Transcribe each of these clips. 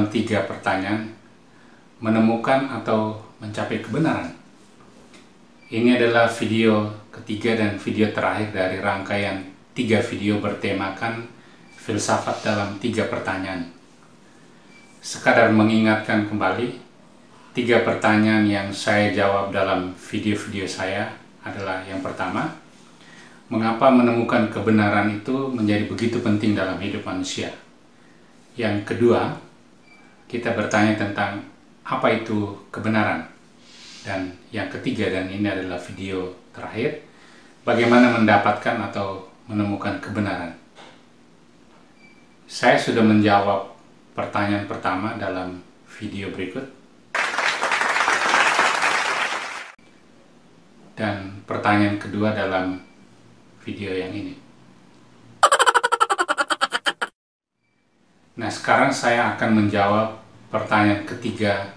dalam 3 pertanyaan, menemukan atau mencapai kebenaran. Ini adalah video ketiga dan video terakhir dari rangkaian 3 video bertemakan filsafat dalam 3 pertanyaan. Sekadar mengingatkan kembali, 3 pertanyaan yang saya jawab dalam video-video saya adalah yang pertama, mengapa menemukan kebenaran itu menjadi begitu penting dalam hidup manusia? Yang kedua, kita bertanya tentang apa itu kebenaran. Dan yang ketiga, dan ini adalah video terakhir, bagaimana mendapatkan atau menemukan kebenaran. Saya sudah menjawab pertanyaan pertama dalam video berikut. Dan pertanyaan kedua dalam video yang ini. Nah, sekarang saya akan menjawab pertanyaan ketiga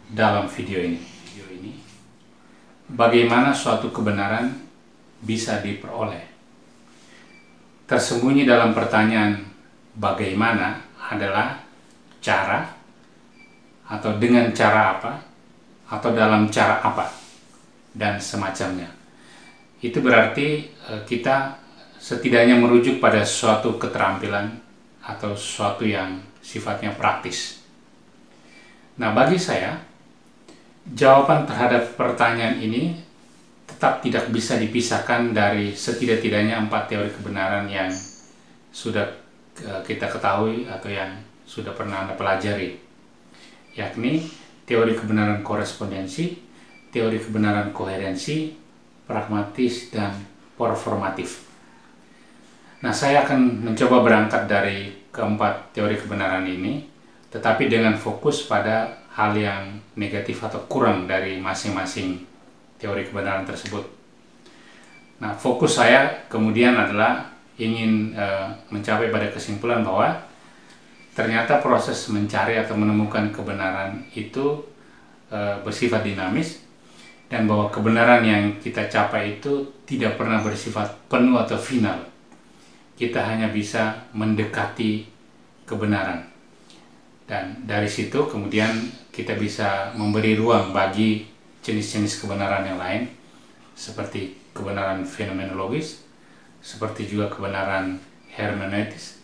dalam video ini. Bagaimana suatu kebenaran bisa diperoleh? Tersembunyi dalam pertanyaan bagaimana adalah cara, atau dengan cara apa, atau dalam cara apa, dan semacamnya. Itu berarti kita setidaknya merujuk pada suatu keterampilan atau sesuatu yang sifatnya praktis. Nah, bagi saya, jawaban terhadap pertanyaan ini tetap tidak bisa dipisahkan dari setidak-tidaknya 4 teori kebenaran yang sudah kita ketahui atau yang sudah pernah Anda pelajari, yakni teori kebenaran korespondensi, teori kebenaran koherensi, pragmatis, dan performatif. Nah, saya akan mencoba berangkat dari keempat teori kebenaran ini, tetapi dengan fokus pada hal yang negatif atau kurang dari masing-masing teori kebenaran tersebut. Nah, fokus saya kemudian adalah ingin mencapai pada kesimpulan bahwa ternyata proses mencari atau menemukan kebenaran itu bersifat dinamis, dan bahwa kebenaran yang kita capai itu tidak pernah bersifat penuh atau final. Kita hanya bisa mendekati kebenaran, dan dari situ kemudian kita bisa memberi ruang bagi jenis-jenis kebenaran yang lain, seperti kebenaran fenomenologis, seperti juga kebenaran hermeneutis.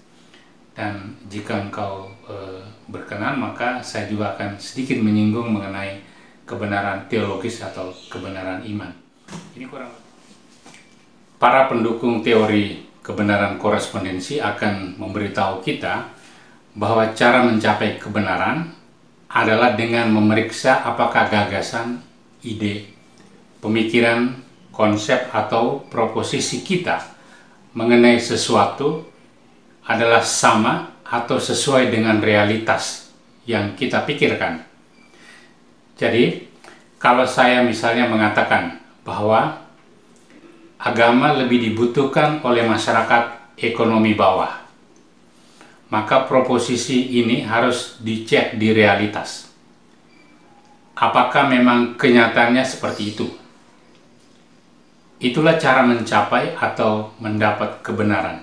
Dan jika engkau berkenan, maka saya juga akan sedikit menyinggung mengenai kebenaran teologis atau kebenaran iman. Ini kurang. Para pendukung teori kebenaran korespondensi akan memberitahu kita bahwa cara mencapai kebenaran adalah dengan memeriksa apakah gagasan, ide, pemikiran, konsep, atau proposisi kita mengenai sesuatu adalah sama atau sesuai dengan realitas yang kita pikirkan. Jadi, kalau saya misalnya mengatakan bahwa agama lebih dibutuhkan oleh masyarakat ekonomi bawah, maka proposisi ini harus dicek di realitas. Apakah memang kenyataannya seperti itu? Itulah cara mencapai atau mendapat kebenaran.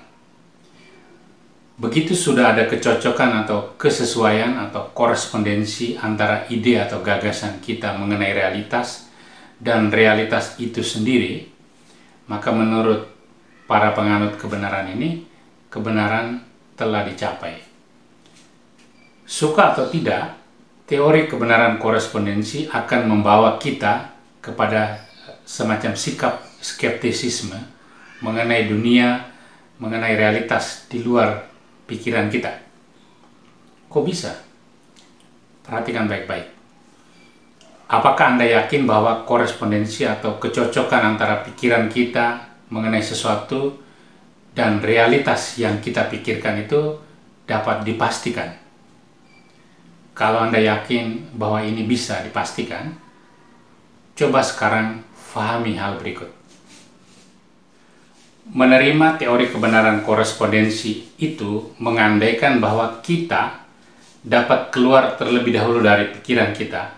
Begitu sudah ada kecocokan atau kesesuaian atau korespondensi antara ide atau gagasan kita mengenai realitas dan realitas itu sendiri, maka menurut para penganut kebenaran ini, kebenaran telah dicapai. Suka atau tidak, teori kebenaran korespondensi akan membawa kita kepada semacam sikap skeptisisme mengenai dunia, mengenai realitas di luar pikiran kita. Kok bisa? Perhatikan baik-baik. Apakah Anda yakin bahwa korespondensi atau kecocokan antara pikiran kita mengenai sesuatu dan realitas yang kita pikirkan itu dapat dipastikan? Kalau Anda yakin bahwa ini bisa dipastikan, coba sekarang fahami hal berikut. Menerima teori kebenaran korespondensi itu mengandaikan bahwa kita dapat keluar terlebih dahulu dari pikiran kita,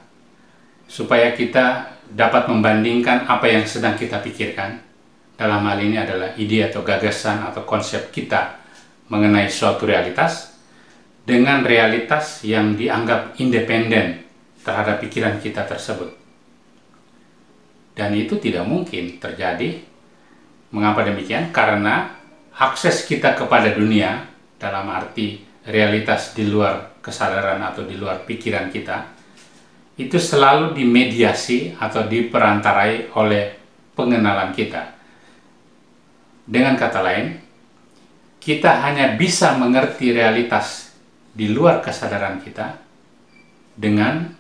supaya kita dapat membandingkan apa yang sedang kita pikirkan. Dalam hal ini adalah ide atau gagasan atau konsep kita mengenai suatu realitas dengan realitas yang dianggap independen terhadap pikiran kita tersebut. Dan itu tidak mungkin terjadi. Mengapa demikian? Karena akses kita kepada dunia, dalam arti realitas di luar kesadaran atau di luar pikiran kita, itu selalu dimediasi atau diperantarai oleh pengenalan kita. Dengan kata lain, kita hanya bisa mengerti realitas di luar kesadaran kita dengan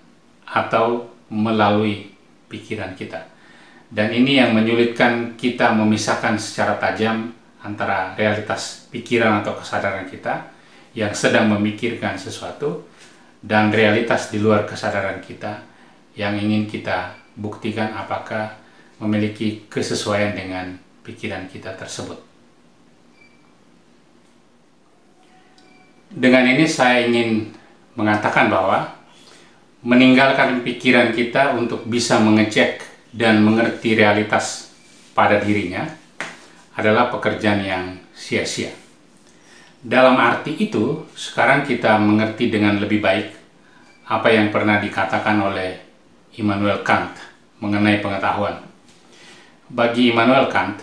atau melalui pikiran kita. Dan ini yang menyulitkan kita memisahkan secara tajam antara realitas pikiran atau kesadaran kita yang sedang memikirkan sesuatu dan realitas di luar kesadaran kita yang ingin kita buktikan apakah memiliki kesesuaian dengan pikiran kita tersebut. Dengan ini saya ingin mengatakan bahwa meninggalkan pikiran kita untuk bisa mengecek dan mengerti realitas pada dirinya adalah pekerjaan yang sia-sia. Dalam arti itu, sekarang kita mengerti dengan lebih baik apa yang pernah dikatakan oleh Immanuel Kant mengenai pengetahuan. Bagi Immanuel Kant,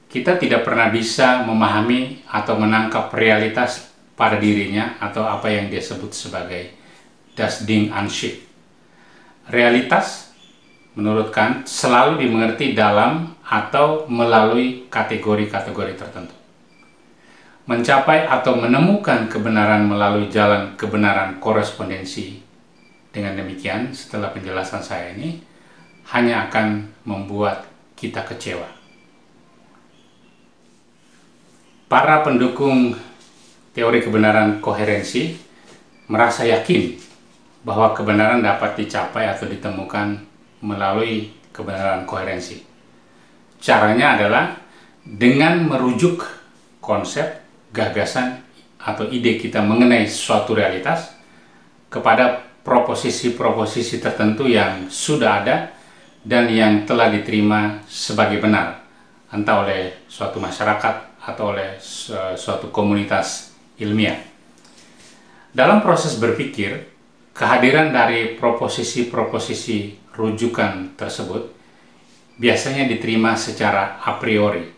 kita tidak pernah bisa memahami atau menangkap realitas pada dirinya atau apa yang dia sebut sebagai das Ding an sich. Realitas menurut Kant selalu dimengerti dalam atau melalui kategori-kategori tertentu. Mencapai atau menemukan kebenaran melalui jalan kebenaran korespondensi. Dengan demikian, setelah penjelasan saya ini, hanya akan membuat kita kecewa. Para pendukung teori kebenaran koherensi merasa yakin bahwa kebenaran dapat dicapai atau ditemukan melalui kebenaran koherensi. Caranya adalah dengan merujuk konsep, gagasan, atau ide kita mengenai suatu realitas kepada proposisi-proposisi tertentu yang sudah ada dan yang telah diterima sebagai benar, entah oleh suatu masyarakat atau oleh suatu komunitas ilmiah. Dalam proses berpikir, kehadiran dari proposisi-proposisi rujukan tersebut biasanya diterima secara a priori,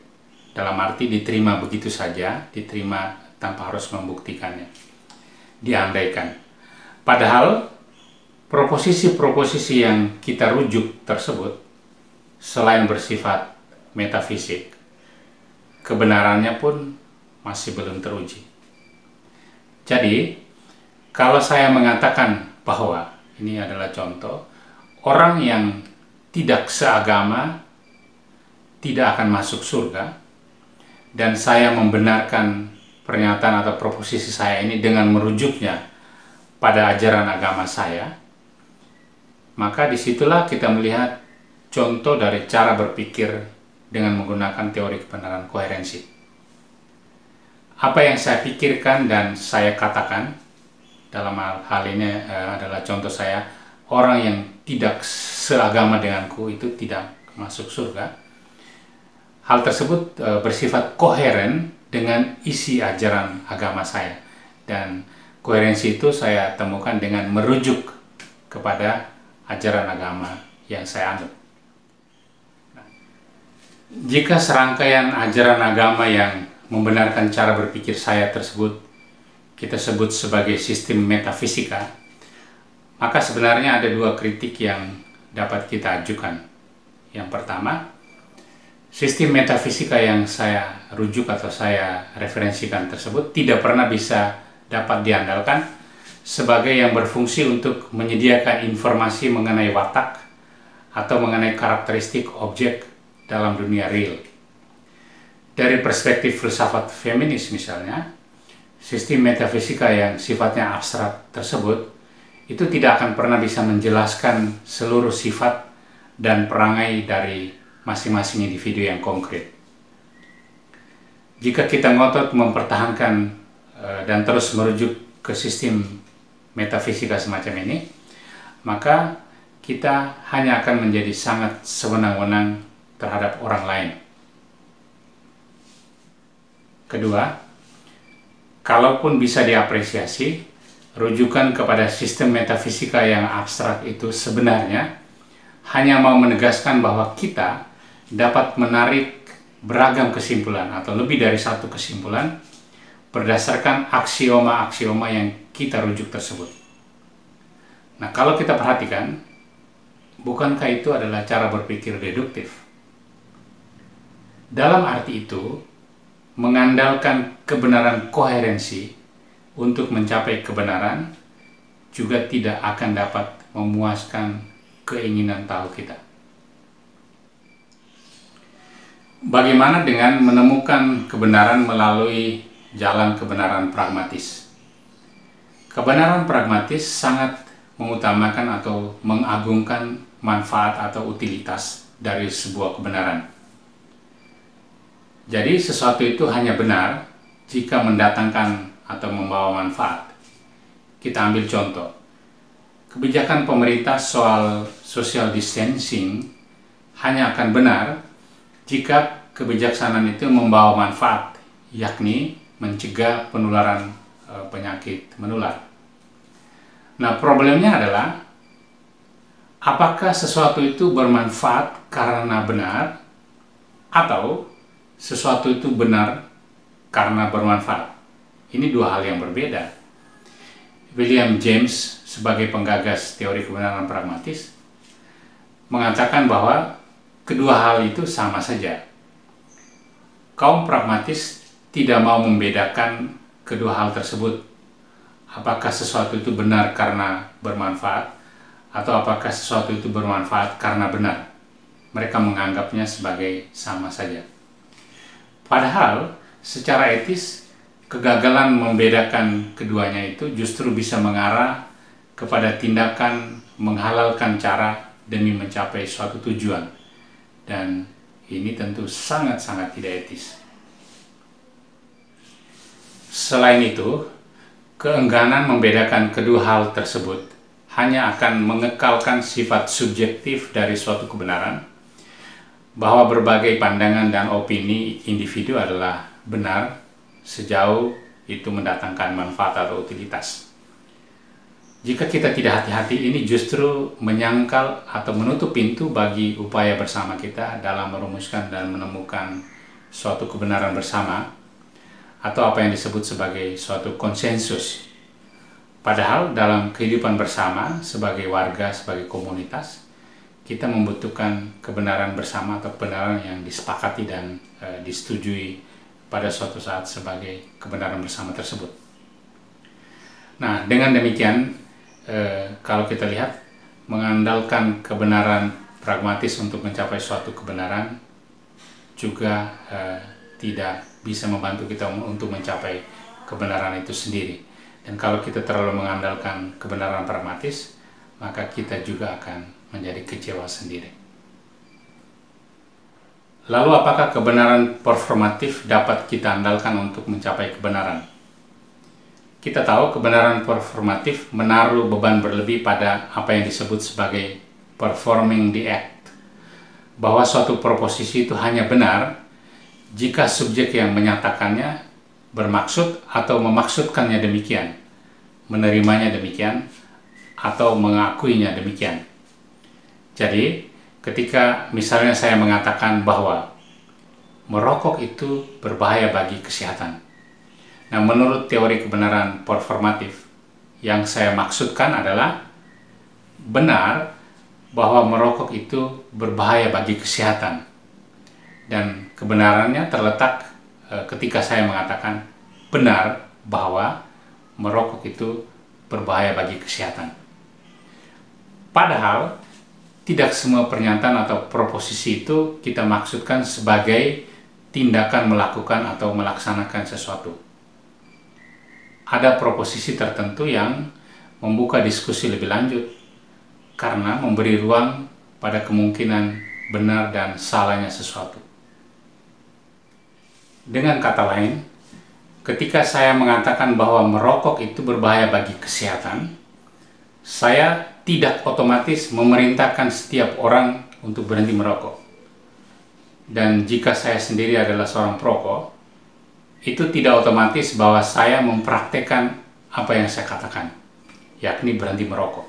dalam arti diterima begitu saja, diterima tanpa harus membuktikannya, diandaikan. Padahal proposisi-proposisi yang kita rujuk tersebut selain bersifat metafisik, kebenarannya pun masih belum teruji. Jadi, kalau saya mengatakan bahwa ini adalah contoh, orang yang tidak seagama tidak akan masuk surga, dan saya membenarkan pernyataan atau proposisi saya ini dengan merujuknya pada ajaran agama saya, maka disitulah kita melihat contoh dari cara berpikir dengan menggunakan teori kebenaran koherensi. Apa yang saya pikirkan dan saya katakan dalam hal ini adalah contoh saya, orang yang tidak seagama denganku itu tidak masuk surga. Hal tersebut bersifat koheren dengan isi ajaran agama saya. Dan koherensi itu saya temukan dengan merujuk kepada ajaran agama yang saya anut. Jika serangkaian ajaran agama yang membenarkan cara berpikir saya tersebut kita sebut sebagai sistem metafisika, maka sebenarnya ada dua kritik yang dapat kita ajukan. Yang pertama, sistem metafisika yang saya rujuk atau saya referensikan tersebut tidak pernah bisa dapat diandalkan sebagai yang berfungsi untuk menyediakan informasi mengenai watak atau mengenai karakteristik objek dalam dunia real. Dari perspektif filsafat feminis misalnya, sistem metafisika yang sifatnya abstrak tersebut itu tidak akan pernah bisa menjelaskan seluruh sifat dan perangai dari masing-masing individu yang konkret. Jika kita ngotot mempertahankan dan terus merujuk ke sistem metafisika semacam ini, maka kita hanya akan menjadi sangat sewenang-wenang terhadap orang lain. Kedua, kalaupun bisa diapresiasi, rujukan kepada sistem metafisika yang abstrak itu sebenarnya hanya mau menegaskan bahwa kita dapat menarik beragam kesimpulan atau lebih dari satu kesimpulan berdasarkan aksioma-aksioma yang kita rujuk tersebut. Nah, kalau kita perhatikan, bukankah itu adalah cara berpikir deduktif? Dalam arti itu, mengandalkan kebenaran koherensi untuk mencapai kebenaran juga tidak akan dapat memuaskan keinginan tahu kita. Bagaimana dengan menemukan kebenaran melalui jalan kebenaran pragmatis? Kebenaran pragmatis sangat mengutamakan atau mengagungkan manfaat atau utilitas dari sebuah kebenaran. Jadi sesuatu itu hanya benar jika mendatangkan atau membawa manfaat. Kita ambil contoh, kebijakan pemerintah soal social distancing hanya akan benar jika kebijaksanaan itu membawa manfaat, yakni mencegah penularan penyakit menular. Nah, problemnya adalah apakah sesuatu itu bermanfaat karena benar atau sesuatu itu benar karena bermanfaat. Ini dua hal yang berbeda. William James sebagai penggagas teori kebenaran pragmatis mengatakan bahwa kedua hal itu sama saja. Kaum pragmatis tidak mau membedakan kedua hal tersebut. Apakah sesuatu itu benar karena bermanfaat atau apakah sesuatu itu bermanfaat karena benar. Mereka menganggapnya sebagai sama saja. Padahal secara etis kegagalan membedakan keduanya itu justru bisa mengarah kepada tindakan menghalalkan cara demi mencapai suatu tujuan. Dan ini tentu sangat-sangat tidak etis. Selain itu, keengganan membedakan kedua hal tersebut hanya akan mengekalkan sifat subjektif dari suatu kebenaran, bahwa berbagai pandangan dan opini individu adalah benar sejauh itu mendatangkan manfaat atau utilitas. Jika kita tidak hati-hati, ini justru menyangkal atau menutup pintu bagi upaya bersama kita dalam merumuskan dan menemukan suatu kebenaran bersama atau apa yang disebut sebagai suatu konsensus. Padahal dalam kehidupan bersama sebagai warga, sebagai komunitas, kita membutuhkan kebenaran bersama atau kebenaran yang disepakati dan disetujui pada suatu saat sebagai kebenaran bersama tersebut. Nah, dengan demikian, kalau kita lihat, mengandalkan kebenaran pragmatis untuk mencapai suatu kebenaran juga tidak bisa membantu kita untuk mencapai kebenaran itu sendiri. Dan kalau kita terlalu mengandalkan kebenaran pragmatis, maka kita juga akan menjadi kecewa sendiri. Lalu apakah kebenaran performatif dapat kita andalkan untuk mencapai kebenaran? Kita tahu kebenaran performatif menaruh beban berlebih pada apa yang disebut sebagai performing the act. Bahwa suatu proposisi itu hanya benar jika subjek yang menyatakannya bermaksud atau memaksudkannya demikian, menerimanya demikian, atau mengakuinya demikian. Jadi, ketika misalnya saya mengatakan bahwa merokok itu berbahaya bagi kesehatan. Nah, menurut teori kebenaran performatif, yang saya maksudkan adalah benar bahwa merokok itu berbahaya bagi kesehatan. Dan kebenarannya terletak ketika saya mengatakan benar bahwa merokok itu berbahaya bagi kesehatan. Padahal, tidak semua pernyataan atau proposisi itu kita maksudkan sebagai tindakan melakukan atau melaksanakan sesuatu. Ada proposisi tertentu yang membuka diskusi lebih lanjut karena memberi ruang pada kemungkinan benar dan salahnya sesuatu. Dengan kata lain, ketika saya mengatakan bahwa merokok itu berbahaya bagi kesehatan, saya tidak otomatis memerintahkan setiap orang untuk berhenti merokok. Dan jika saya sendiri adalah seorang perokok, itu tidak otomatis bahwa saya mempraktekkan apa yang saya katakan. yakni berhenti merokok.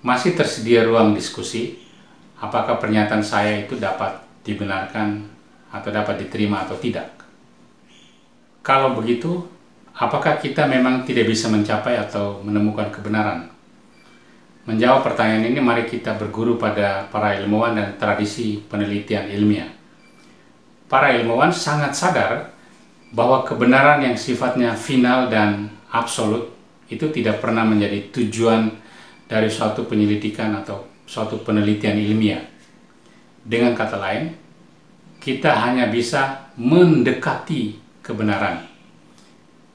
Masih tersedia ruang diskusi, apakah pernyataan saya itu dapat dibenarkan atau dapat diterima atau tidak. Kalau begitu, apakah kita memang tidak bisa mencapai atau menemukan kebenaran? Menjawab pertanyaan ini, mari kita berguru pada para ilmuwan dan tradisi penelitian ilmiah. Para ilmuwan sangat sadar bahwa kebenaran yang sifatnya final dan absolut itu tidak pernah menjadi tujuan dari suatu penyelidikan atau suatu penelitian ilmiah. Dengan kata lain, kita hanya bisa mendekati kebenaran.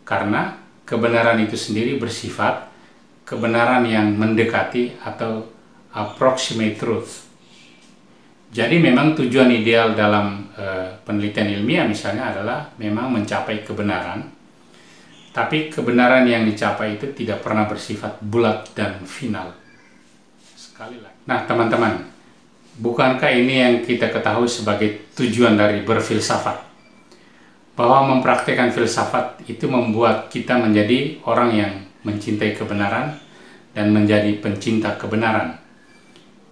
Karena kebenaran itu sendiri bersifat kebenaran yang mendekati atau approximate truth. Jadi memang tujuan ideal dalam penelitian ilmiah misalnya adalah memang mencapai kebenaran, tapi kebenaran yang dicapai itu tidak pernah bersifat bulat dan final. Sekali lagi. Nah teman-teman, bukankah ini yang kita ketahui sebagai tujuan dari berfilsafat? Bahwa mempraktikkan filsafat itu membuat kita menjadi orang yang mencintai kebenaran dan menjadi pencinta kebenaran.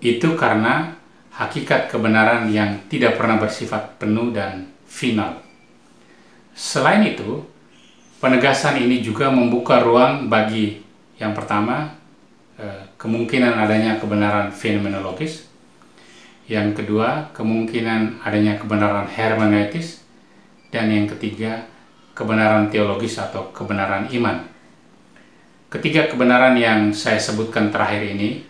Itu karena hakikat kebenaran yang tidak pernah bersifat penuh dan final. Selain itu, penegasan ini juga membuka ruang bagi yang pertama, kemungkinan adanya kebenaran fenomenologis. Yang kedua, kemungkinan adanya kebenaran hermeneutis. Dan yang ketiga, kebenaran teologis atau kebenaran iman. Ketiga kebenaran yang saya sebutkan terakhir ini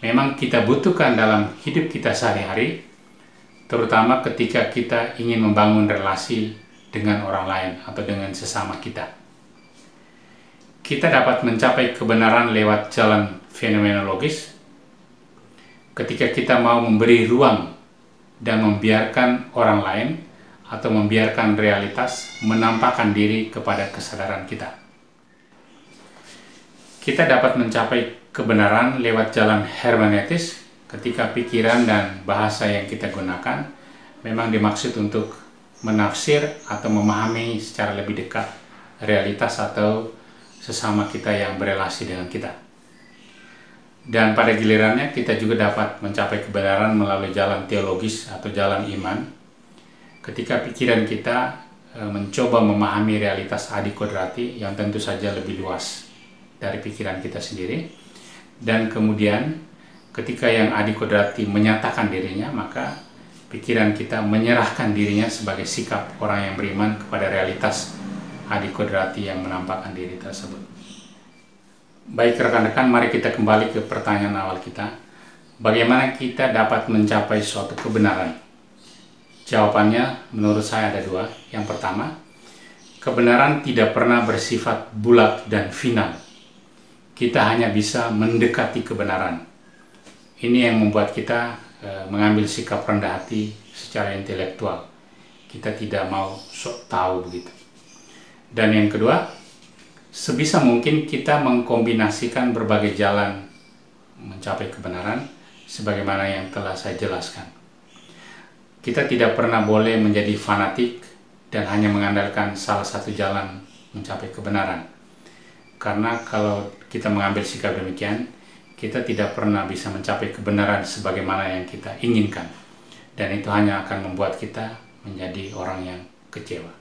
memang kita butuhkan dalam hidup kita sehari-hari, terutama ketika kita ingin membangun relasi dengan orang lain atau dengan sesama kita. Kita dapat mencapai kebenaran lewat jalan fenomenologis ketika kita mau memberi ruang dan membiarkan orang lain atau membiarkan realitas menampakkan diri kepada kesadaran kita. Kita dapat mencapai kebenaran lewat jalan hermeneutis ketika pikiran dan bahasa yang kita gunakan memang dimaksud untuk menafsir atau memahami secara lebih dekat realitas atau sesama kita yang berelasi dengan kita. Dan pada gilirannya kita juga dapat mencapai kebenaran melalui jalan teologis atau jalan iman ketika pikiran kita mencoba memahami realitas adikodrati yang tentu saja lebih luas dari pikiran kita sendiri, dan kemudian ketika yang adikodrati menyatakan dirinya, maka pikiran kita menyerahkan dirinya sebagai sikap orang yang beriman kepada realitas adikodrati yang menampakkan diri tersebut. Baik rekan-rekan, mari kita kembali ke pertanyaan awal kita. Bagaimana kita dapat mencapai suatu kebenaran? Jawabannya menurut saya ada dua. Yang pertama, kebenaran tidak pernah bersifat bulat dan final. Kita hanya bisa mendekati kebenaran. Ini yang membuat kita mengambil sikap rendah hati secara intelektual. Kita tidak mau sok tahu begitu. Dan yang kedua, sebisa mungkin kita mengkombinasikan berbagai jalan mencapai kebenaran sebagaimana yang telah saya jelaskan. Kita tidak pernah boleh menjadi fanatik dan hanya mengandalkan salah satu jalan mencapai kebenaran. Karena kalau kita mengambil sikap demikian, kita tidak pernah bisa mencapai kebenaran sebagaimana yang kita inginkan. Dan itu hanya akan membuat kita menjadi orang yang kecewa.